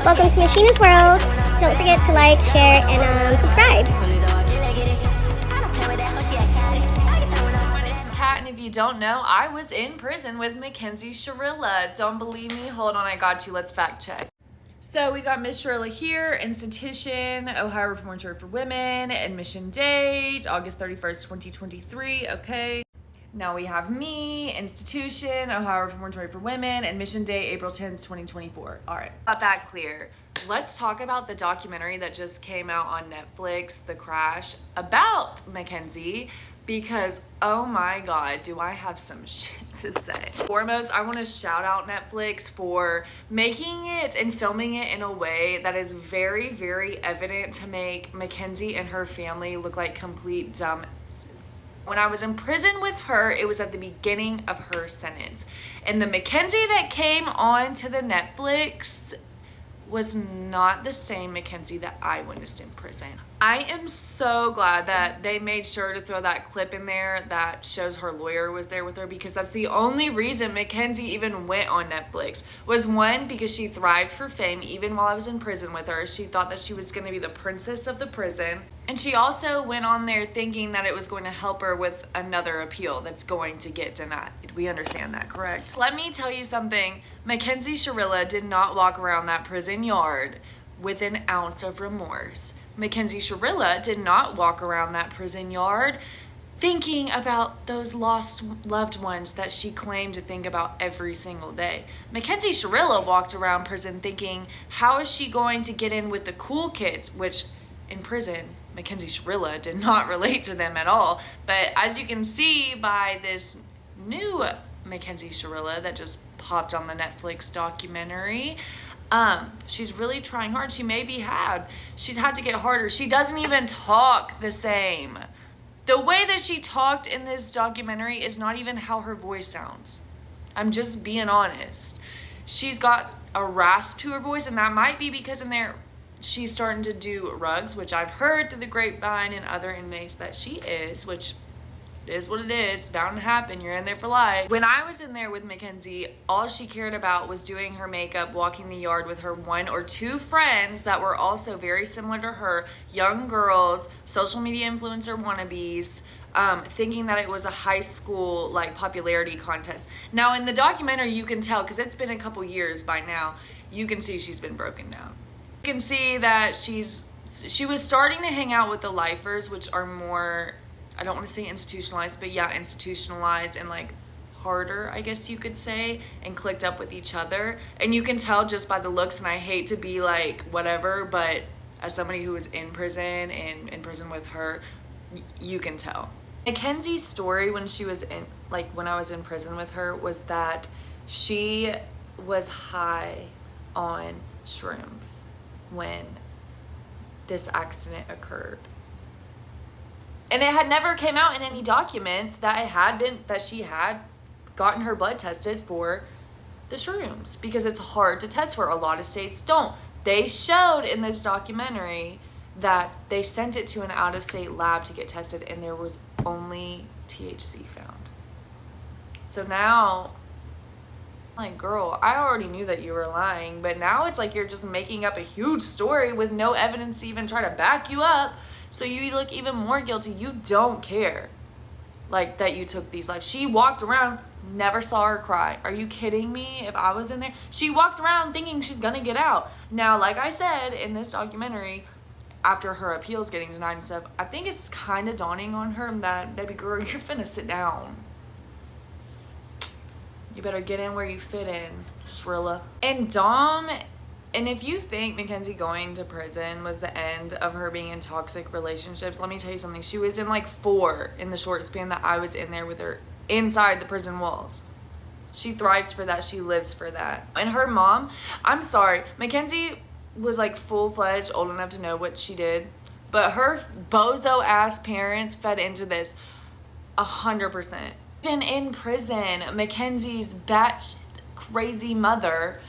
Welcome to Miss.sheeena's world. Don't forget to like, share, and subscribe. And if you don't know, I was in prison with Mackenzie Shirilla. Don't believe me? Hold on, I got you. Let's fact check. So we got Miss Shirilla here, institution, Ohio Reformatory for Women, admission date, August 31st, 2023, okay. Now we have me, institution, Ohio Reformatory for Women, admission date, April 10th, 2024. All right, got that clear. Let's talk about the documentary that just came out on Netflix, The Crash, about Mackenzie, because oh my god, do I have some shit to say. Foremost, I want to shout out Netflix for making it and filming it in a way that is very, very evident to make Mackenzie and her family look like complete dumbasses. When I was in prison with her, it was at the beginning of her sentence. And the Mackenzie that came on to the Netflix was not the same Mackenzie that I witnessed in prison. I am so glad that they made sure to throw that clip in there that shows her lawyer was there with her, because that's the only reason Mackenzie even went on Netflix. Was one, because she thrived for fame even while I was in prison with her. She thought that she was going to be the princess of the prison. And she also went on there thinking that it was going to help her with another appeal that's going to get denied. We understand that, correct? Let me tell you something. Mackenzie Shirilla did not walk around that prison yard with an ounce of remorse. Mackenzie Shirilla did not walk around that prison yard thinking about those lost loved ones that she claimed to think about every single day. Mackenzie Shirilla walked around prison thinking, how is she going to get in with the cool kids, which in prison, Mackenzie Shirilla did not relate to them at all. But as you can see by this new Mackenzie Shirilla that just popped on the Netflix documentary, she's really trying hard. She's had to get harder. She doesn't even talk the same. The way that she talked in this documentary is not even how her voice sounds. I'm just being honest. She's got a rasp to her voice, and that might be because in there she's starting to do rugs, which I've heard through the grapevine and other inmates that she is, which is what it is. It's bound to happen. You're in there for life. When I was in there with Mackenzie, all she cared about was doing her makeup, walking the yard with her 1 or 2 friends that were also very similar to her, young girls, social media influencer wannabes, thinking that it was a high school like popularity contest. Now in the documentary you can tell, because it's been a couple years by now, you can see she's been broken down. You can see that she was starting to hang out with the lifers, which are more, I don't want to say institutionalized, but yeah, institutionalized and like harder, I guess you could say, and clicked up with each other. And you can tell just by the looks, and I hate to be like whatever, but as somebody who was in prison and in prison with her, you can tell. Mackenzie's story when she was in, like when I was in prison with her, was that she was high on shrooms when this accident occurred. And it had never came out in any documents that she had gotten her blood tested for the shrooms, because it's hard to test for. A lot of states don't. They showed in this documentary that they sent it to an out-of-state lab to get tested, and there was only THC found. So now, like, girl, I already knew that you were lying, but now it's like you're just making up a huge story with no evidence to even try to back you up, so you look even more guilty. You don't care, like, that you took these lives. She walked around, never saw her cry. Are you kidding me? If I was in there, she walks around thinking she's gonna get out. Now, like I said in this documentary, after her appeals getting denied and stuff, I think it's kind of dawning on her that, baby girl, you're finna sit down. You better get in where you fit in, Shirilla. And Dom, and if you think Mackenzie going to prison was the end of her being in toxic relationships, let me tell you something. She was in like 4 in the short span that I was in there with her inside the prison walls. She thrives for that. She lives for that. And her mom, I'm sorry, Mackenzie was like full-fledged, old enough to know what she did, but her bozo ass parents fed into this 100%. Even in prison, Mackenzie's batshit crazy mother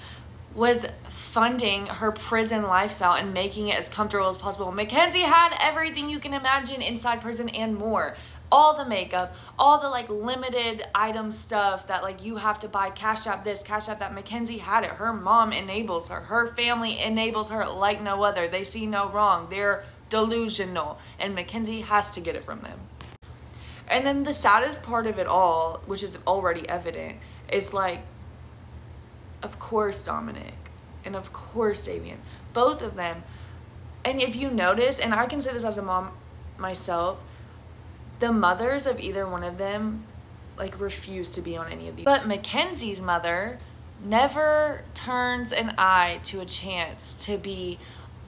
was funding her prison lifestyle and making it as comfortable as possible. Mackenzie had everything you can imagine inside prison and more. all the makeup, all the like limited item stuff that like you have to buy, Cash App this, Cash App that. Mackenzie had it. Her mom enables her. Her family enables her like no other. They see no wrong. They're delusional, and Mackenzie has to get it from them. And then the saddest part of it all, which is already evident, is like, of course Dominic and of course Davian, both of them. And if you notice, and I can say this as a mom myself, the mothers of either one of them like refuse to be on any of these. But Mackenzie's mother never turns an eye to a chance to be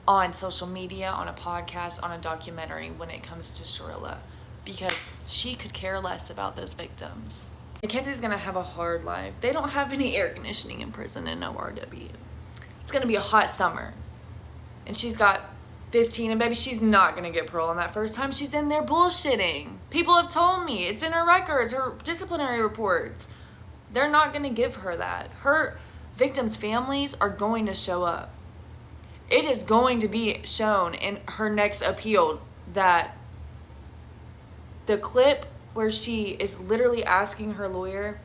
on social media, on a podcast, on a documentary when it comes to Shirilla, because she could care less about those victims. Mackenzie's gonna have a hard life. They don't have any air conditioning in prison and no RW. It's gonna be a hot summer. And she's got 15, and baby, she's not gonna get parole on that first time. She's in there bullshitting. People have told me, it's in her records, her disciplinary reports. They're not gonna give her that. Her victims' families are going to show up. It is going to be shown in her next appeal that the clip where she is literally asking her lawyer,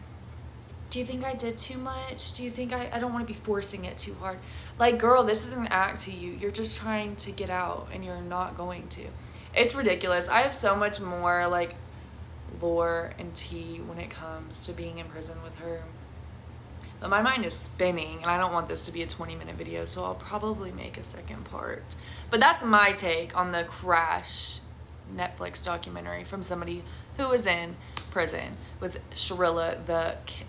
do you think I did too much? Do you think I don't want to be forcing it too hard? Like, girl, this is an act to you. You're just trying to get out and you're not going to. It's ridiculous. I have so much more like lore and tea when it comes to being in prison with her. But my mind is spinning and I don't want this to be a 20-minute video, so I'll probably make a second part. But that's my take on the Crash Netflix documentary from somebody who was in prison with Shirilla the kid.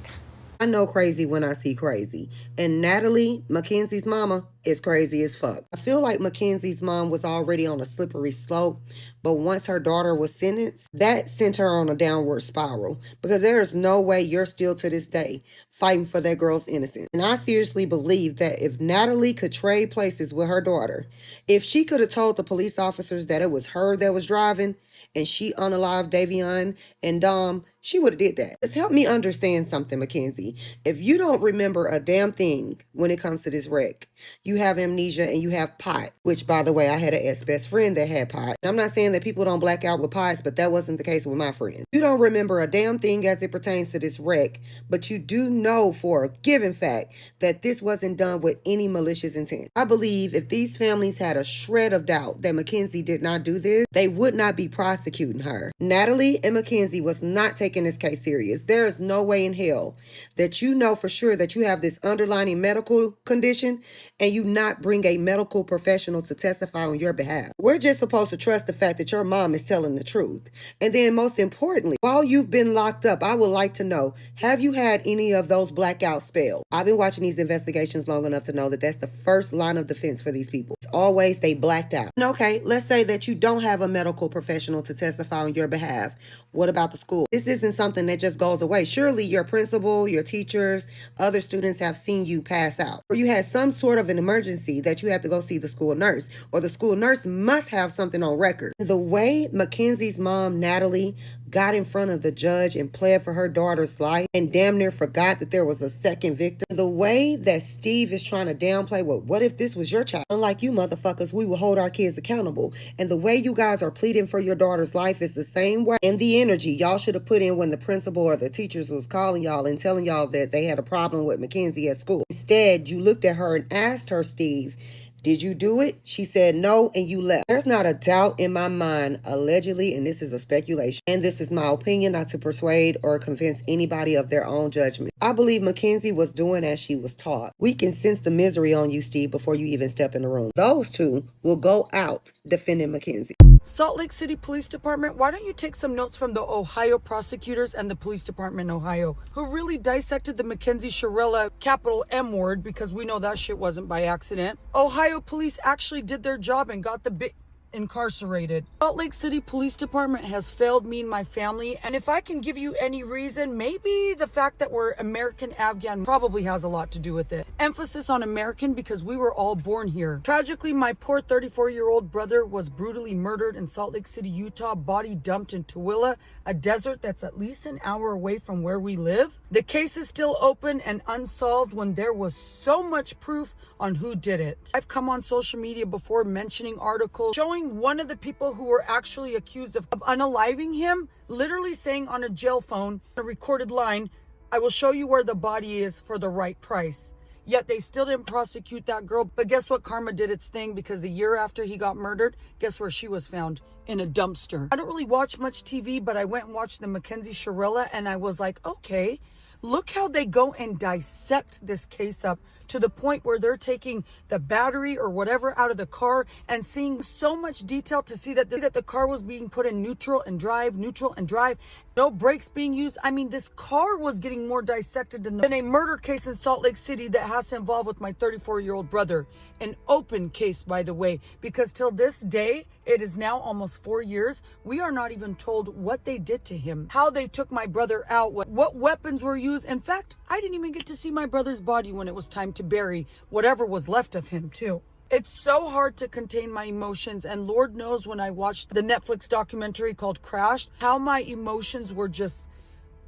I know crazy when I see crazy. And Natalie, Mackenzie's mama, is crazy as fuck. I feel like Mackenzie's mom was already on a slippery slope, but once her daughter was sentenced, that sent her on a downward spiral, because there is no way you're still to this day fighting for that girl's innocence. And I seriously believe that if Natalie could trade places with her daughter, if she could have told the police officers that it was her that was driving and she unalived Davion and Dom, she would have did that. Just help me understand something, Mackenzie. If you don't remember a damn thing when it comes to this wreck, you have amnesia and you have pot, which, by the way, I had an ex-best friend that had pot. I'm not saying that people don't black out with pots, but that wasn't the case with my friend. You don't remember a damn thing as it pertains to this wreck, but you do know for a given fact that this wasn't done with any malicious intent. I believe if these families had a shred of doubt that Mackenzie did not do this, they would not be prosecuting her. Natalie and Mackenzie was not taking this case serious. There is no way in hell that you know for sure that you have this underlying medical condition and you not bring a medical professional to testify on your behalf. We're just supposed to trust the fact that your mom is telling the truth. And then most importantly, while you've been locked up, I would like to know, have you had any of those blackout spells? I've been watching these investigations long enough to know that that's the first line of defense for these people. It's always they blacked out. And okay, let's say that you don't have a medical professional to testify on your behalf. What about the school? This isn't something that just goes away. Surely your principal, your teachers, other students have seen you pass out. Or you had some sort of an emergency that you had to go see the school nurse. Or the school nurse must have something on record. The way Mackenzie's mom, Natalie, got in front of the judge and pled for her daughter's life and damn near forgot that there was a second victim. The way that Steve is trying to downplay, well, what if this was your child? Unlike you motherfuckers, we will hold our kids accountable. And the way you guys are pleading for your daughter's life is the same way. And the energy y'all should have put in when the principal or the teachers was calling y'all and telling y'all that they had a problem with Mackenzie at school. Instead, you looked at her and asked her, Steve, did you do it? She said no, and you left. There's not a doubt in my mind, allegedly, and this is a speculation, and this is my opinion, not to persuade or convince anybody of their own judgment. I believe Mackenzie was doing as she was taught. We can sense the misery on you, Steve, before you even step in the room. Those two will go out defending Mackenzie. Salt Lake City Police Department, why don't you take some notes from the Ohio prosecutors and the police department in Ohio, who really dissected the Mackenzie Shirilla capital M word, because we know that shit wasn't by accident. Ohio police actually did their job and got the incarcerated. Salt Lake City Police Department has failed me and my family, and if I can give you any reason, maybe the fact that we're American Afghan probably has a lot to do with it. Emphasis on American because we were all born here. Tragically, my poor 34-year-old brother was brutally murdered in Salt Lake City, Utah, body dumped in Tooele, a desert that's at least an hour away from where we live. The case is still open and unsolved when there was so much proof on who did it. I've come on social media before mentioning articles showing showing one of the people who were actually accused of unaliving him, literally saying on a jail phone, a recorded line, "I will show you where the body is for the right price." Yet they still didn't prosecute that girl. But guess what? Karma did its thing, because the year after he got murdered, guess where she was found? In a dumpster. I don't really watch much TV, but I went and watched the Mackenzie Shirilla, and I was like, okay, look how they go and dissect this case up to the point where they're taking the battery or whatever out of the car and seeing so much detail to see that the car was being put in neutral and drive, no brakes being used. I mean, this car was getting more dissected than a murder case in Salt Lake City that has to involve with my 34-year-old brother. An open case, by the way, because till this day, it is now almost 4 years, we are not even told what they did to him, how they took my brother out, what weapons were used. In fact, I didn't even get to see my brother's body when it was time to bury whatever was left of him too. It's so hard to contain my emotions, and Lord knows when I watched the Netflix documentary called Crashed, how my emotions were just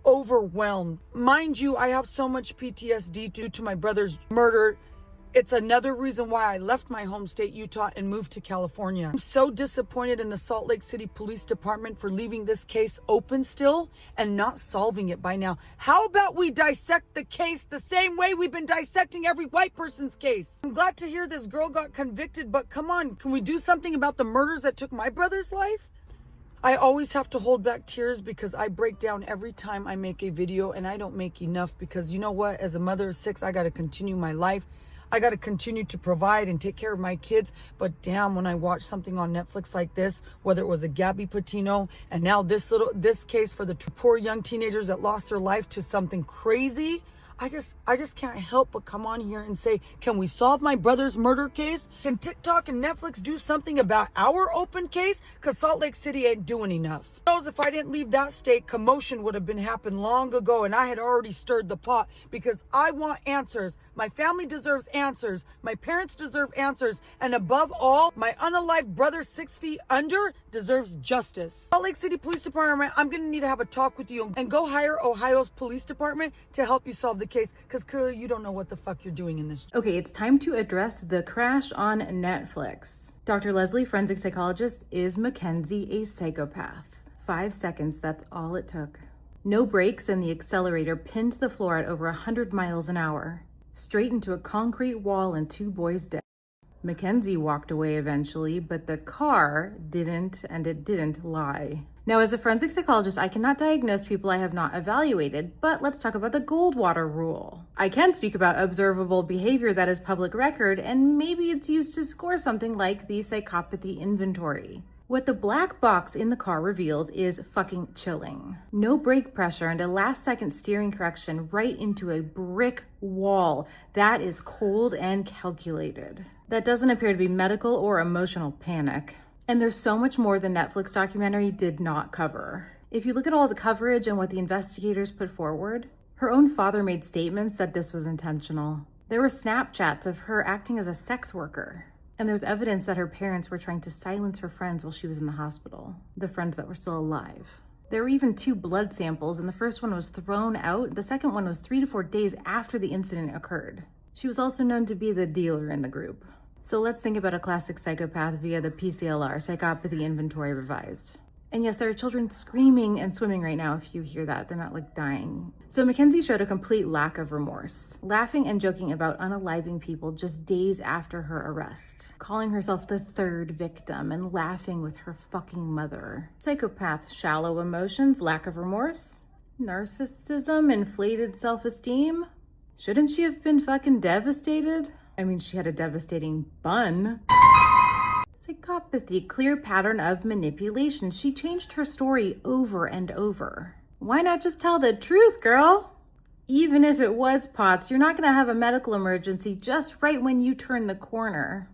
overwhelmed. Mind you, I have so much PTSD due to my brother's murder. It's another reason why I left my home state, Utah, and moved to California. I'm so disappointed in the Salt Lake City Police Department for leaving this case open still and not solving it by now. How about we dissect the case the same way we've been dissecting every white person's case? I'm glad to hear this girl got convicted, but come on, can we do something about the murders that took my brother's life? I always have to hold back tears because I break down every time I make a video, and I don't make enough because you know what? As a mother of 6, I got to continue my life. I got to continue to provide and take care of my kids. But damn, when I watch something on Netflix like this, whether it was a Gabby Patino and now this case for the poor young teenagers that lost their life to something crazy, I just can't help but come on here and say, can we solve my brother's murder case? Can TikTok and Netflix do something about our open case? Because Salt Lake City ain't doing enough. Knows if I didn't leave that state, commotion would have been happened long ago, and I had already stirred the pot because I want answers. My family deserves answers. My parents deserve answers. And above all, my unalived brother 6 feet under deserves justice. Salt Lake City Police Department, I'm going to need to have a talk with you and go hire Ohio's police department to help you solve the case, because clearly you don't know what the fuck you're doing in this. Okay, it's time to address the crash on Netflix. Dr. Leslie, forensic psychologist, is Mackenzie a psychopath? 5 seconds, that's all it took. No brakes, and the accelerator pinned the floor at over 100 miles an hour, straight into a concrete wall and 2 boys dead. Mackenzie walked away eventually, but the car didn't, and it didn't lie. Now, as a forensic psychologist, I cannot diagnose people I have not evaluated, but let's talk about the Goldwater rule. I can speak about observable behavior that is public record, and maybe it's used to score something like the psychopathy inventory. What the black box in the car revealed is fucking chilling. No brake pressure and a last-second steering correction right into a brick wall. That is cold and calculated. That doesn't appear to be medical or emotional panic. And there's so much more the Netflix documentary did not cover. If you look at all the coverage and what the investigators put forward, her own father made statements that this was intentional. There were Snapchats of her acting as a sex worker. And there's evidence that her parents were trying to silence her friends while she was in the hospital, the friends that were still alive. There were even 2 blood samples, and the first one was thrown out. The second one was 3 to 4 days after the incident occurred. She was also known to be the dealer in the group. So let's think about a classic psychopath via the PCLR, Psychopathy Inventory Revised. And yes, there are children screaming and swimming right now. If you hear that, they're not like dying. So Mackenzie showed a complete lack of remorse, laughing and joking about unaliving people just days after her arrest, calling herself the 3rd victim and laughing with her fucking mother. Psychopath, shallow emotions, lack of remorse, narcissism, inflated self-esteem. Shouldn't she have been fucking devastated? I mean, she had a devastating bun. Psychopathy, clear pattern of manipulation. She changed her story over and over. Why not just tell the truth, girl? Even if it was POTS, you're not gonna have a medical emergency just right when you turn the corner.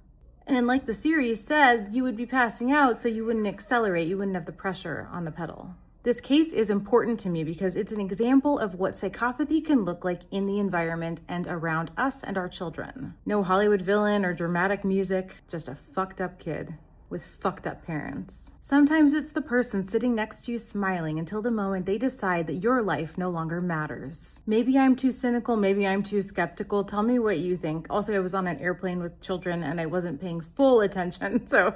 And like the series said, you would be passing out so you wouldn't accelerate, you wouldn't have the pressure on the pedal. This case is important to me because it's an example of what psychopathy can look like in the environment and around us and our children. No Hollywood villain or dramatic music, just a fucked up kid with fucked up parents. Sometimes it's the person sitting next to you smiling until the moment they decide that your life no longer matters. Maybe I'm too cynical, maybe I'm too skeptical. Tell me what you think. Also, I was on an airplane with children and I wasn't paying full attention, so